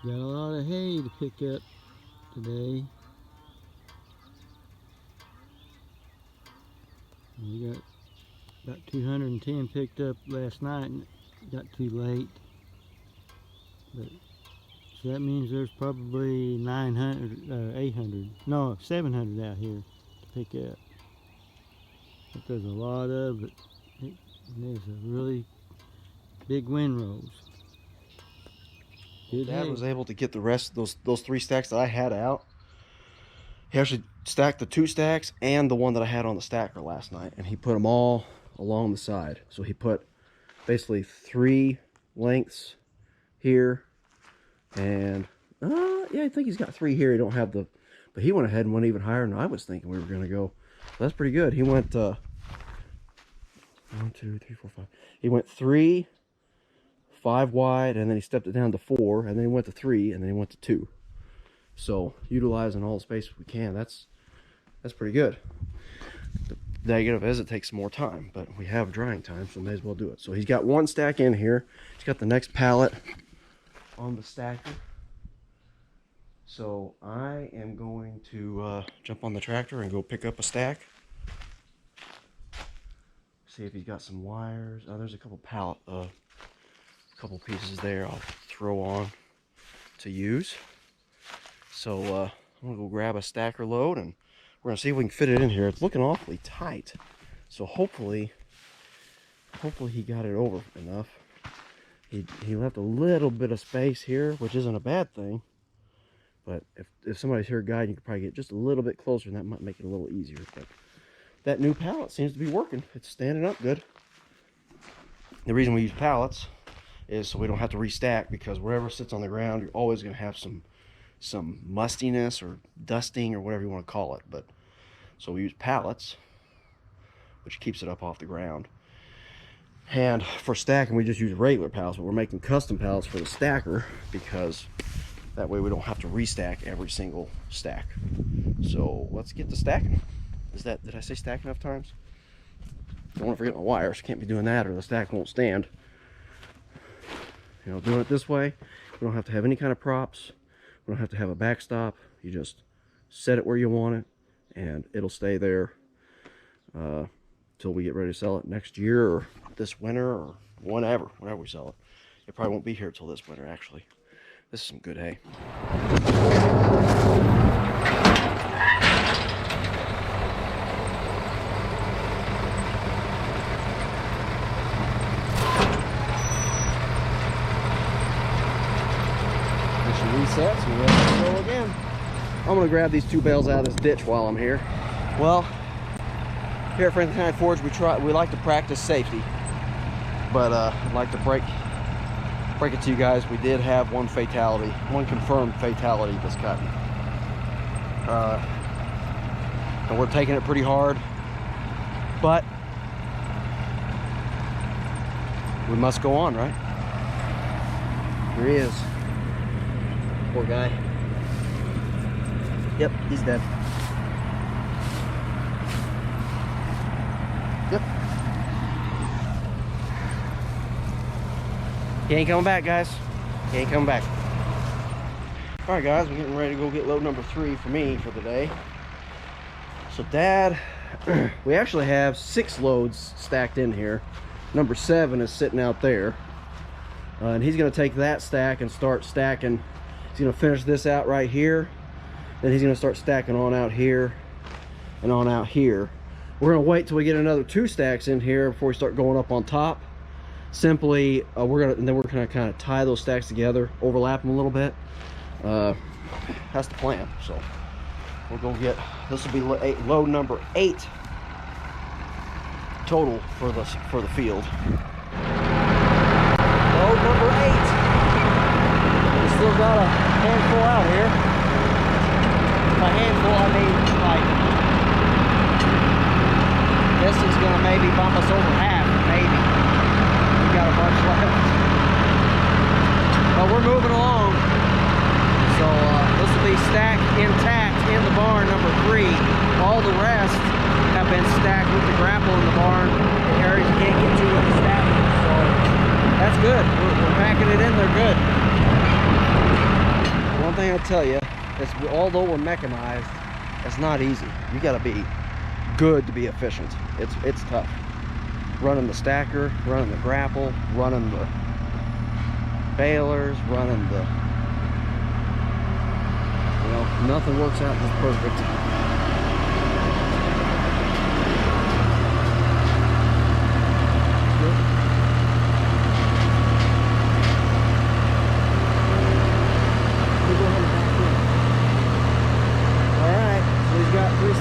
Got a lot of hay to pick up today. We got about 210 picked up last night and it got too late. But so that means there's probably 900, 800, no, 700 out here to pick up. But there's a lot of it. And there's a really big windrows. Dad was able to get the rest of those 3 stacks that I had out. He actually stacked the 2 stacks and the one that I had on the stacker last night, and he put them all along the side. So he put basically 3 lengths here, and yeah, I think he's got 3 here. He don't have the, but he went ahead and went even higher than I was thinking we were going to go. So that's pretty good. He went 1, 2, 3, 4, 5. He went 3, 5 wide, and then he stepped it down to 4, and then he went to 3, and then he went to 2. So utilizing all the space we can, that's pretty good. The negative is it takes some more time, but we have drying time, so may as well do it. So he's got 1 stack in here. He's got the next pallet on the stacker. So I am going to jump on the tractor and go pick up a stack. See if he's got some wires. Oh, there's a couple couple pieces there I'll throw on to use. So I'm gonna go grab a stacker load and we're gonna see if we can fit it in here. It's looking awfully tight, so hopefully he got it over enough. He left a little bit of space here, which isn't a bad thing, but if somebody's here guiding, you could probably get just a little bit closer and that might make it a little easier. But that new pallet seems to be working. It's standing up good. The reason we use pallets is so we don't have to restack, because wherever sits on the ground, you're always going to have some mustiness or dusting or whatever you want to call it. But so we use pallets, which keeps it up off the ground. And for stacking, we just use regular pallets, but we're making custom pallets for the stacker because that way we don't have to restack every single stack. So let's get to stacking. Did I say stack enough times? Don't want to forget my wires. Can't be doing that or the stack won't stand. You know, doing it this way, we don't have to have any kind of props. We don't have to have a backstop. You just set it where you want it and it'll stay there till we get ready to sell it next year or this winter or whenever we sell it. It probably won't be here till this winter, actually. This is some good hay. Resets and we're ready to go again. I'm going to grab these 2 bales out of this ditch while I'm here. Well, here at Franklin County Forage, we like to practice safety, but I'd like to break it to you guys. We did have one fatality, one confirmed fatality this cutting, and we're taking it pretty hard, but we must go on, right? Here he is. Poor guy. Yep, he's dead. Yep. He ain't coming back, guys. He ain't coming back. Alright guys, we're getting ready to go get load number 3 for me for the day. So Dad, we actually have 6 loads stacked in here. Number 7 is sitting out there. And he's going to take that stack and start stacking. He's going to finish this out right here. Then he's going to start stacking on out here and on out here. We're going to wait till we get another 2 stacks in here before we start going up on top. Simply, we're going to kind of tie those stacks together, overlap them a little bit. That's the plan. So we'll go get, this will be load number 8 total for the field. Load number 8. Still got a handful out here. By handful, I mean like, guess it's gonna maybe bump us over half, maybe. We got a bunch left. But we're moving along. So this will be stacked intact in the barn number 3. All the rest have been stacked with the grapple in the barn. The areas you can't get to with the stacking. So that's good. We're packing it in there good. thing I'll tell you is, although we're mechanized, it's not easy. You got to be good to be efficient. It's tough. Running the stacker, running the grapple, running the balers, running the, you know, nothing works out just perfect.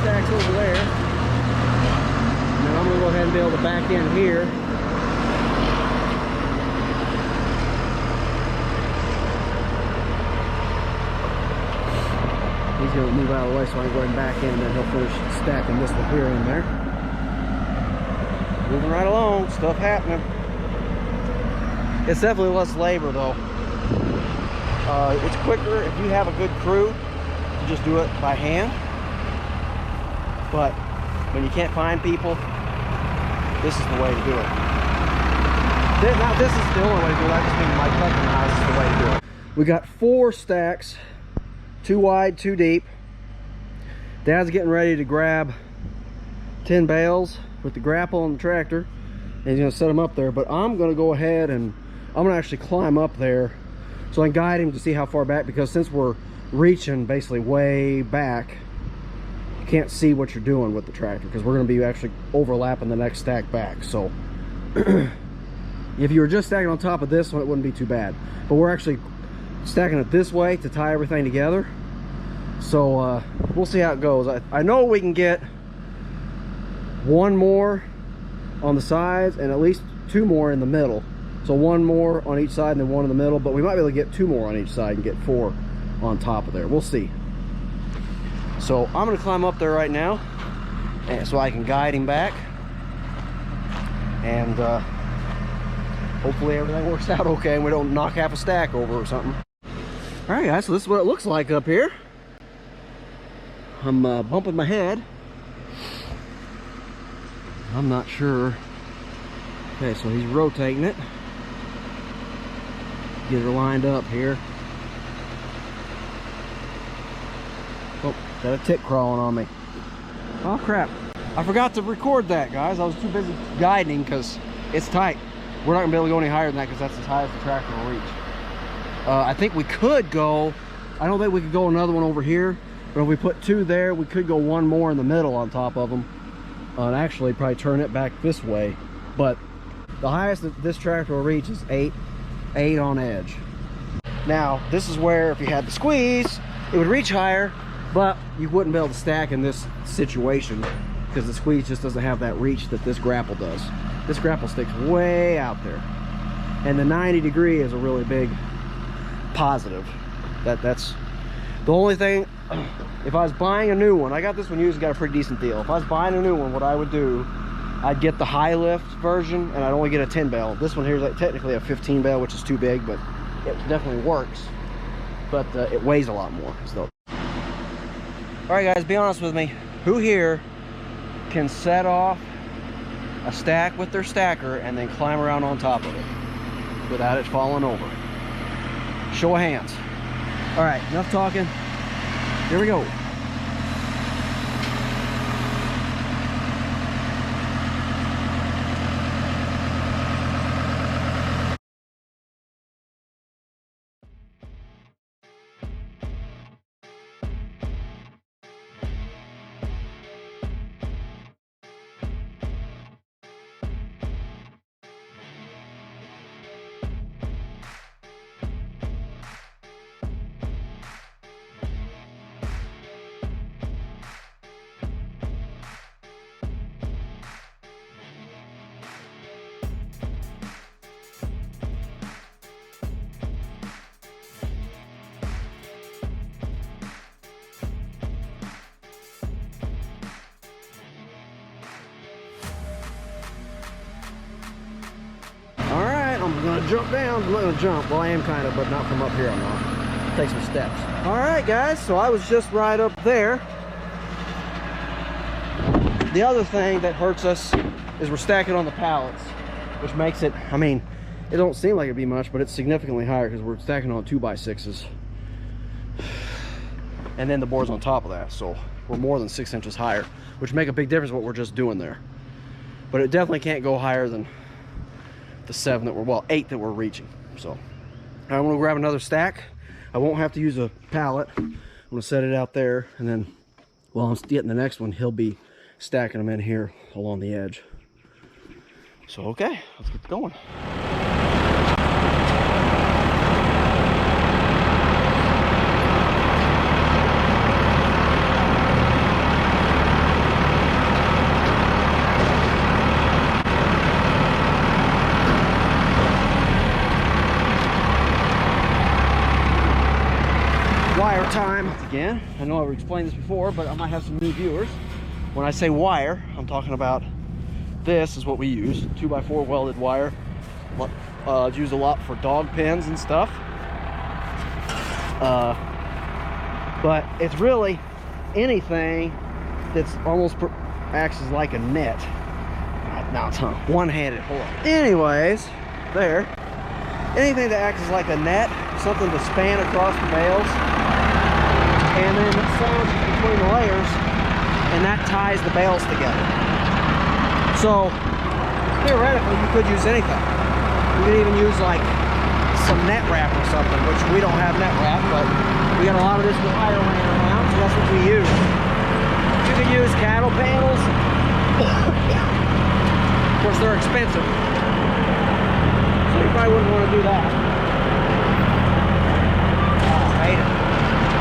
Stacks over there, and then I'm gonna go ahead and be able to back in here. He's gonna move out of the way so I can go ahead and back in, and then he'll finish stacking this one here in there. Moving right along, stuff happening. It's definitely less labor though. It's quicker if you have a good crew to just do it by hand. But when you can't find people, this is the way to do it. Now, this is the only way to do it. I just mean my trucking house is the way to do it. We got 4 stacks, 2 wide, 2 deep. Dad's getting ready to grab 10 bales with the grapple on the tractor, and he's gonna set them up there. But I'm gonna go ahead and I'm gonna actually climb up there so I can guide him to see how far back, because since we're reaching basically way back, can't see what you're doing with the tractor, because we're going to be actually overlapping the next stack back. So if you were just stacking on top of this one, it wouldn't be too bad, but we're actually stacking it this way to tie everything together. So we'll see how it goes. I know we can get 1 more on the sides and at least 2 more in the middle. So 1 more on each side and then 1 in the middle, but we might be able to get 2 more on each side and get 4 on top of there. We'll see. So I'm gonna climb up there right now, and so I can guide him back, and hopefully everything works out okay and we don't knock half a stack over or something. All right, guys, so this is what it looks like up here. I'm bumping my head. I'm not sure. Okay, so he's rotating it. Get her lined up here. Oh, got a tick crawling on me. Oh crap, I forgot to record that, guys. I was too busy guiding because it's tight. We're not gonna be able to go any higher than that because that's as high as the tractor will reach. I think we could go, I don't think we could go another one over here, but if we put 2 there, we could go 1 more in the middle on top of them, and actually probably turn it back this way. But the highest that this tractor will reach is 8 on edge. Now this is where if you had the squeeze, it would reach higher, but you wouldn't be able to stack in this situation because the squeeze just doesn't have that reach that this grapple does. This grapple sticks way out there, and the 90 degree is a really big positive. That's the only thing. If I was buying a new one, I got this one used and got a pretty decent deal. If I was buying a new one, what I would do, I'd get the high lift version and I'd only get a 10 bale. This one here is like technically a 15 bale, which is too big, but it definitely works. But it weighs a lot more. So. All right, guys, be honest with me. Who here can set off a stack with their stacker and then climb around on top of it without it falling over? Show of hands. All right, enough talking. Here we go. I'm gonna jump down. I'm not gonna jump. Well, I am kind of, but not from up here. I'm not. Take some steps. All right, guys. So I was just right up there. The other thing that hurts us is we're stacking on the pallets, which makes it, I mean, it don't seem like it'd be much, but it's significantly higher because we're stacking on 2x6s. and then the board's on top of that. So we're more than 6 inches higher, which make a big difference what we're just doing there. But it definitely can't go higher than the 7 that we're, well, 8 that we're reaching. So I'm gonna grab another stack. I won't have to use a pallet. I'm gonna set it out there, and then while I'm getting the next one, he'll be stacking them in here along the edge. So okay, let's get going. Wire time again. I know I've explained this before, but I might have some new viewers. When I say wire, I'm talking about this is what we use, 2x4 welded wire. It's used a lot for dog pens and stuff. But it's really anything that's almost acts as like a net. Now it's one-handed. Hold on. Anyways, there. Anything that acts as like a net, something to span across the bales, and then it sounds between the layers, and that ties the bales together. So theoretically, you could use anything. You could even use like some net wrap or something, which we don't have net wrap, but we got a lot of this wire laying around, so that's what we use. You could use cattle panels. Of course, they're expensive, so you probably wouldn't want to do that. Oh, I hate it.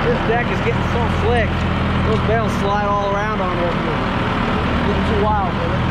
This deck is getting so slick. Those bales slide all around on there. Getting too wild with it.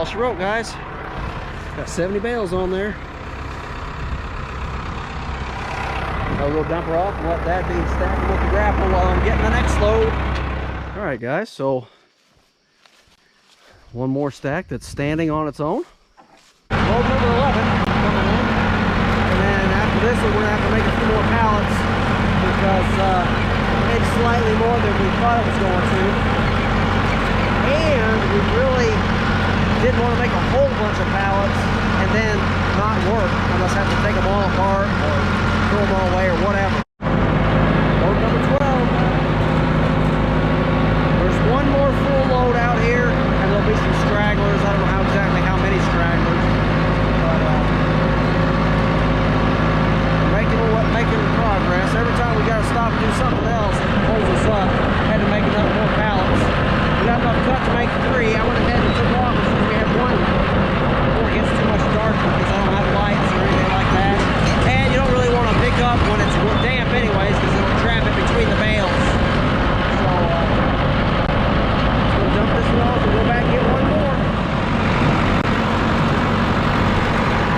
all she wrote, guys. Got 70 bales on there. I'll go dump her off and let that be stacked with the grapple while I'm getting the next load. All right, guys, so one more stack that's standing on its own. Load number 11 coming in. And then after this one, we're gonna have to make a few more pallets because it's slightly more than we thought it was going to. And we really didn't want to make a whole bunch of pallets and then not work unless I have to take them all apart or throw them all away or whatever. Load number 12. There's one more full load out here and there'll be some stragglers. I don't know exactly how many stragglers, but making progress. Every time we got to stop and do something else, it holds us up. Had to make another more pallets. We got enough cut to make 3. I went ahead and took off as soon as we had 1 before it gets too much darker because I don't have lights or anything like that. And you don't really want to pick up when it's damp anyways because it'll trap it between the bales. So, just gonna dump this one off and go back and get 1 more.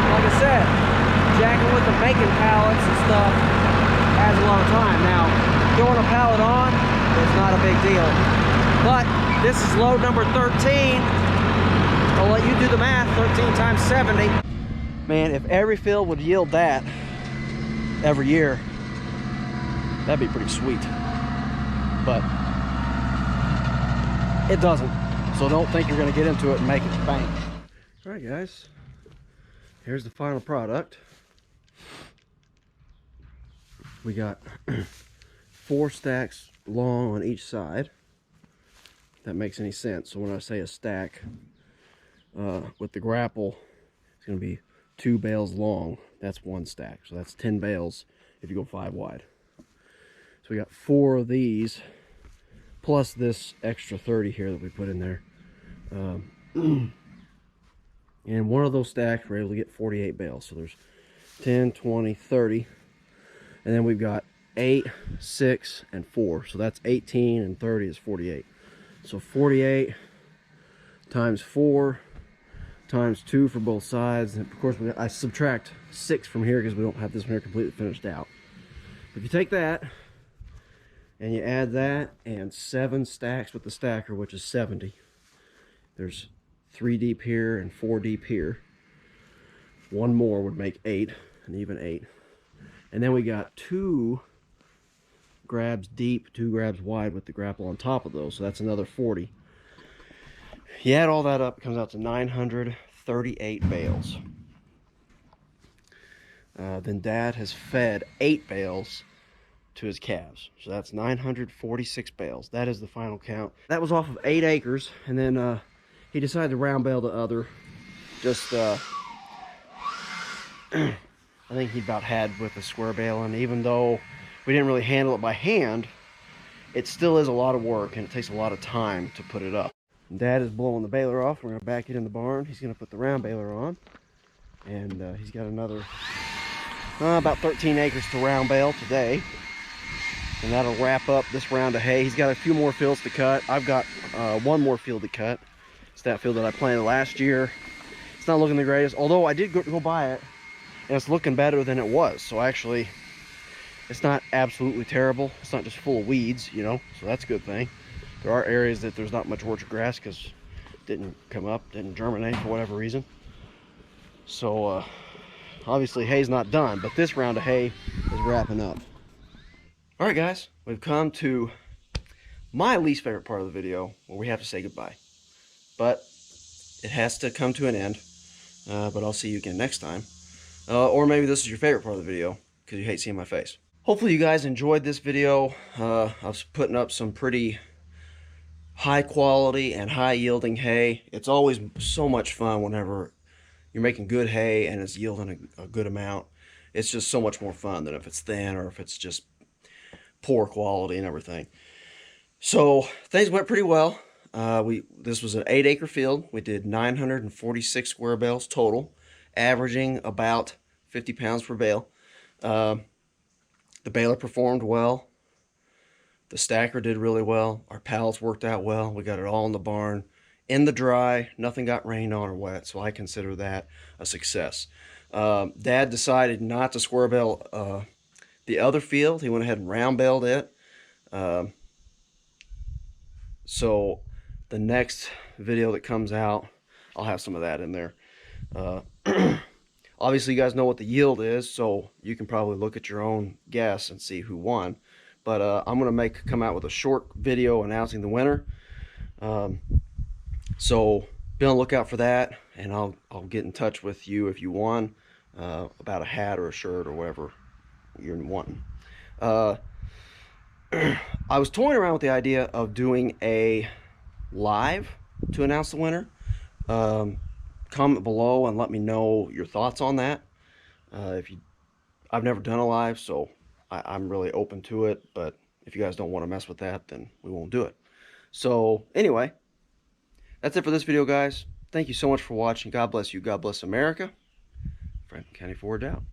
Like I said, jacking with the making pallets and stuff adds a lot of time. Now, throwing a pallet on is not a big deal. But this is load number 13. I'll let you do the math. 13 times 70. Man, if every field would yield that every year, that'd be pretty sweet. But it doesn't. So don't think you're going to get into it and make it bang. All right, guys. Here's the final product. We got 4 stacks long on each side. If that makes any sense. So when I say a stack, with the grapple, it's going to be 2 bales long. That's 1 stack. So that's 10 bales if you go 5 wide. So we got 4 of these, plus this extra 30 here that we put in there. And one of those stacks, we're able to get 48 bales. So there's 10, 20, 30. And then we've got 8, 6, and 4. So that's 18, and 30 is 48. So 48 times 4 times 2 for both sides. And of course, I subtract 6 from here because we don't have this one here completely finished out. If you take that and you add that and 7 stacks with the stacker, which is 70. There's 3 deep here and 4 deep here. 1 more would make 8, an even 8. And then we got 2 grabs deep, 2 grabs wide with the grapple on top of those. So that's another 40. You add all that up, it comes out to 938 bales. Then Dad has fed 8 bales to his calves. So that's 946 bales. That is the final count. That was off of 8 acres. And then he decided to round bale the other. Just, I think he about had with a square bale. And even though we didn't really handle it by hand, it still is a lot of work and it takes a lot of time to put it up. Dad is blowing the baler off. We're going to back it in the barn. He's going to put the round baler on. And he's got another about 13 acres to round bale today. And that'll wrap up this round of hay. He's got a few more fields to cut. I've got 1 more field to cut. It's that field that I planted last year. It's not looking the greatest, although I did go by it and it's looking better than it was. So actually, it's not absolutely terrible. It's not just full of weeds, you know, so that's a good thing. There are areas that there's not much orchard grass because it didn't come up, didn't germinate for whatever reason. So obviously hay's not done, but this round of hay is wrapping up. All right, guys, we've come to my least favorite part of the video where we have to say goodbye. But it has to come to an end. But I'll see you again next time. Or maybe this is your favorite part of the video because you hate seeing my face. Hopefully you guys enjoyed this video. I was putting up some pretty high quality and high yielding hay. It's always so much fun whenever you're making good hay and it's yielding a good amount. It's just so much more fun than if it's thin or if it's just poor quality and everything. So things went pretty well. This was an 8 acre field. We did 946 square bales total, averaging about 50 pounds per bale. The baler performed well. The stacker did really well. Our pallets worked out well. We got it all in the barn in the dry, nothing got rained on or wet, so I consider that a success. Dad decided not to square bale the other field. He went ahead and round baled it. So the next video that comes out, I'll have some of that in there. Obviously, you guys know what the yield is, so you can probably look at your own guess and see who won. But I'm going to come out with a short video announcing the winner. So be on the lookout for that, and I'll get in touch with you if you won, about a hat or a shirt or whatever you're wanting. I was toying around with the idea of doing a live to announce the winner. Comment below and let me know your thoughts on that. I've never done a live, so I'm really open to it, but if you guys don't want to mess with that, then we won't do it. So anyway, that's it for this video, guys. Thank you so much for watching. God bless you. God bless America. Franklin County Forage out.